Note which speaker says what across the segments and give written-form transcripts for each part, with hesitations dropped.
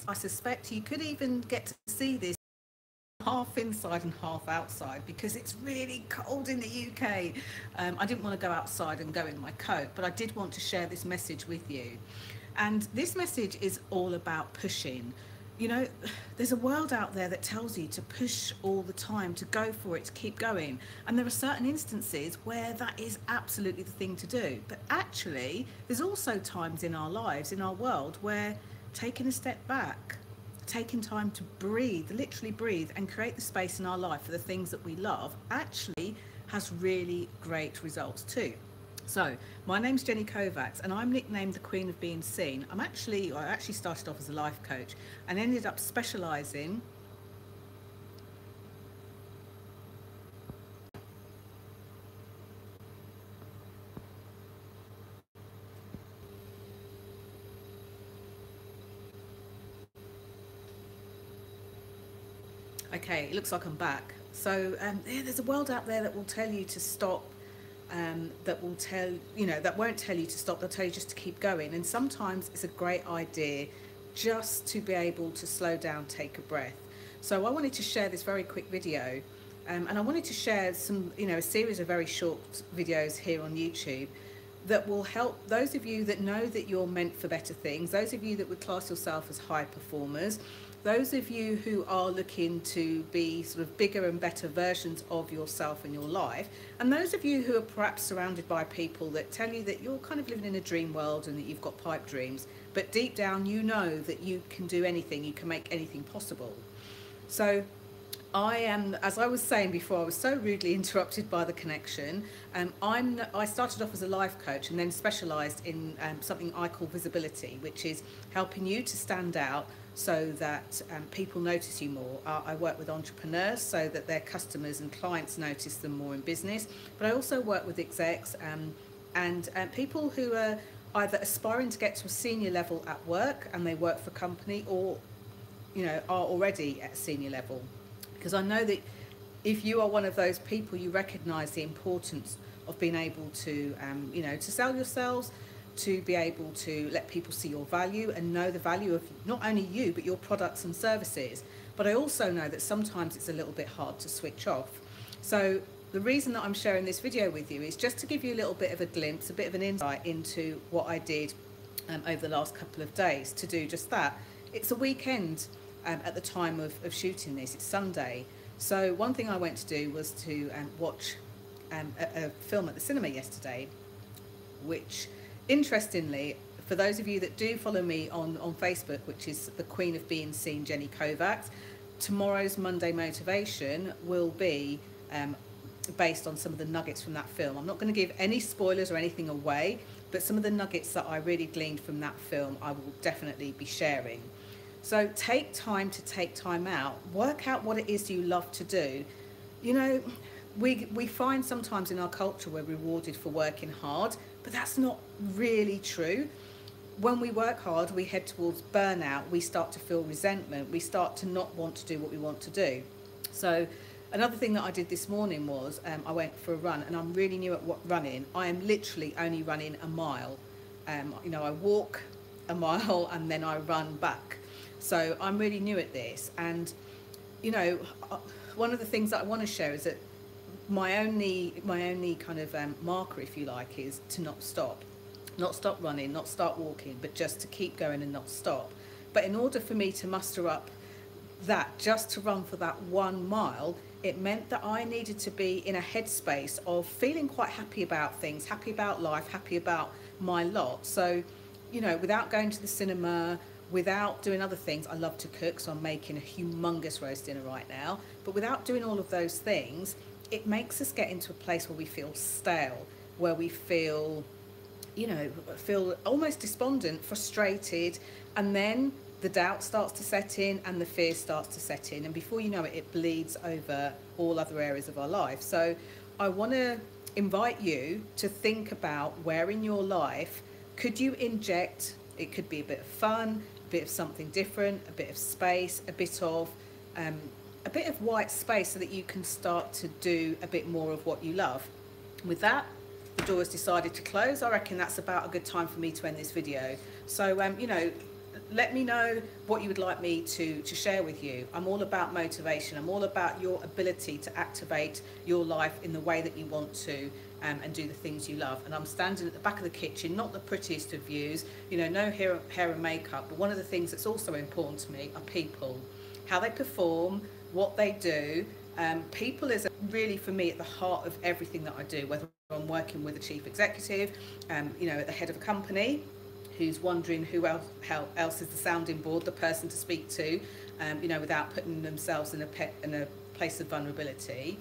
Speaker 1: I suspect you could even get to see this half inside and half outside because it's really cold in the UK. I didn't want to go outside and go in my coat, but I did want to share this message with you. And this message is all about pushing. You know, there's a world out there that tells you to push all the time, to go for it, to keep going. And there are certain instances where that is absolutely the thing to do. But actually, there's also times in our lives, in our world, where taking a step back, taking time to breathe, literally breathe, and create the space in our life for the things that we love actually has really great results too. So, my name's Jenny Kovacs, and I'm nicknamed the Queen of Being Seen. I actually started off as a life coach and ended up specialising. Okay, it looks like I'm back. So, yeah, there's a world out there that will tell you to stop, that will tell, that won't tell you to stop, they'll tell you just to keep going. And sometimes it's a great idea just to be able to slow down, take a breath. So I wanted to share this very quick video, and I wanted to share some, a series of very short videos here on YouTube that will help those of you that know that you're meant for better things, those of you that would class yourself as high performers, those of you who are looking to be sort of bigger and better versions of yourself and your life, and those of you who are perhaps surrounded by people that tell you that you're kind of living in a dream world and that you've got pipe dreams, but deep down you know that you can do anything, you can make anything possible. So I am, as I was saying before, I was so rudely interrupted by the connection. I started off as a life coach and then specialised in something I call visibility, which is helping you to stand out so that people notice you more. I work with entrepreneurs so that their customers and clients notice them more in business, but I also work with execs and people who are either aspiring to get to a senior level at work and they work for a company, or are already at a senior level. Because I know that if you are one of those people, you recognise the importance of being able to, to sell yourselves, to be able to let people see your value and know the value of not only you, but your products and services. But I also know that sometimes it's a little bit hard to switch off. So the reason that I'm sharing this video with you is just to give you a little bit of a glimpse, a bit of an insight into what I did over the last couple of days to do just that. It's a weekend. At the time of shooting this, it's Sunday. So one thing I went to do was to watch a film at the cinema yesterday, which interestingly, for those of you that do follow me on Facebook, which is the Queen of Being Seen, Jenny Kovacs, tomorrow's Monday Motivation will be based on some of the nuggets from that film. I'm not going to give any spoilers or anything away, but some of the nuggets that I really gleaned from that film I will definitely be sharing. So take time to take time out. Work out what it is you love to do. We find sometimes in our culture we're rewarded for working hard, but that's not really true. When we work hard, we head towards burnout. We start to feel resentment. We start to not want to do what we want to do. So another thing that I did this morning was I went for a run, and I'm really new at running. I am literally only running a mile. I walk a mile and then I run back. So I'm really new at this, and one of the things that I want to share is that my only kind of marker, if you like, is to not stop running, not start walking, but just to keep going and not stop. But in order for me to muster up that just to run for that 1 mile, it meant that I needed to be in a headspace of feeling quite happy about things, happy about life, happy about my lot. So without going to the cinema, without doing other things, I love to cook, so I'm making a humongous roast dinner right now. But without doing all of those things, it makes us get into a place where we feel stale, where we feel, feel almost despondent, frustrated, and then the doubt starts to set in and the fear starts to set in. And before you know it, it bleeds over all other areas of our life. So I want to invite you to think about where in your life could you inject, it could be a bit of fun, a bit of something different, a bit of space, a bit of white space so that you can start to do a bit more of what you love. With that, the door has decided to close. I reckon that's about a good time for me to end this video. So, let me know what you would like me to share with you. I'm all about motivation. I'm all about your ability to activate your life in the way that you want to, and do the things you love. And I'm standing at the back of the kitchen, not the prettiest of views, you know, no hair and makeup, but one of the things that's also important to me are people, how they perform, what they do. People is really, for me, at the heart of everything that I do, whether I'm working with a chief executive, you know, at the head of a company, who's wondering how else is the sounding board, the person to speak to, you know, without putting themselves in a place of vulnerability.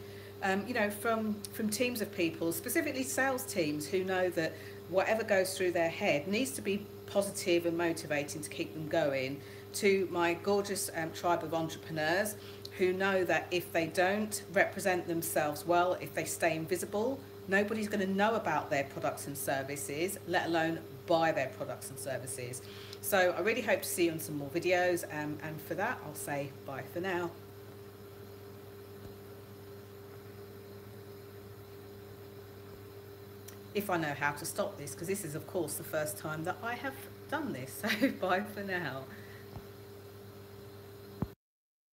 Speaker 1: You know, from teams of people, specifically sales teams, who know that whatever goes through their head needs to be positive and motivating to keep them going, to my gorgeous tribe of entrepreneurs who know that if they don't represent themselves well, if they stay invisible, nobody's going to know about their products and services, let alone buy their products and services. So I really hope to see you on some more videos, and for that I'll say bye for now. If I know how to stop this, because this is of course the first time that I have done this. So bye for now.